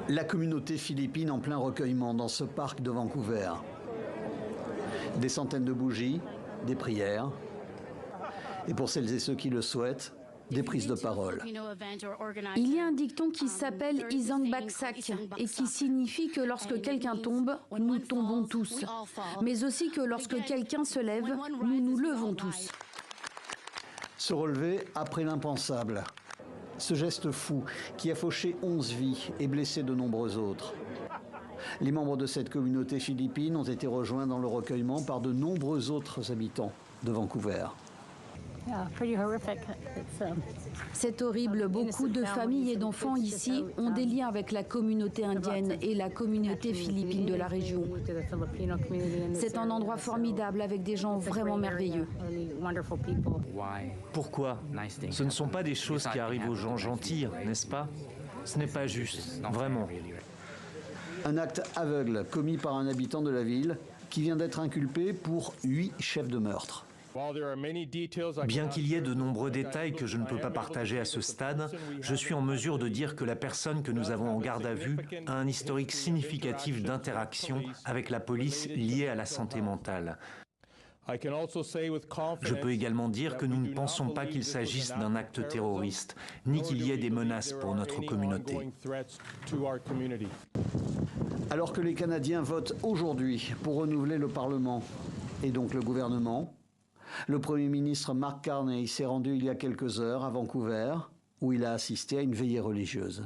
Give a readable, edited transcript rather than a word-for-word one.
La communauté philippine en plein recueillement dans ce parc de Vancouver. Des centaines de bougies, des prières, et pour celles et ceux qui le souhaitent, des prises de parole. Il y a un dicton qui s'appelle Isang Baksak et qui signifie que lorsque quelqu'un tombe, nous tombons tous. Mais aussi que lorsque quelqu'un se lève, nous nous levons tous. Se relever après l'impensable. Ce geste fou qui a fauché 11 vies et blessé de nombreux autres. Les membres de cette communauté philippine ont été rejoints dans le recueillement par de nombreux autres habitants de Vancouver. C'est horrible. Beaucoup de familles et d'enfants ici ont des liens avec la communauté indienne et la communauté philippine de la région. C'est un endroit formidable avec des gens vraiment merveilleux. Pourquoi? Ce ne sont pas des choses qui arrivent aux gens gentils, n'est-ce pas? Ce n'est pas juste, vraiment. Un acte aveugle commis par un habitant de la ville qui vient d'être inculpé pour 8 chefs de meurtre. Bien qu'il y ait de nombreux détails que je ne peux pas partager à ce stade, je suis en mesure de dire que la personne que nous avons en garde à vue a un historique significatif d'interaction avec la police liée à la santé mentale. Je peux également dire que nous ne pensons pas qu'il s'agisse d'un acte terroriste, ni qu'il y ait des menaces pour notre communauté. Alors que les Canadiens votent aujourd'hui pour renouveler le Parlement et donc le gouvernement, le Premier ministre Mark Carney s'est rendu il y a quelques heures à Vancouver, où il a assisté à une veillée religieuse.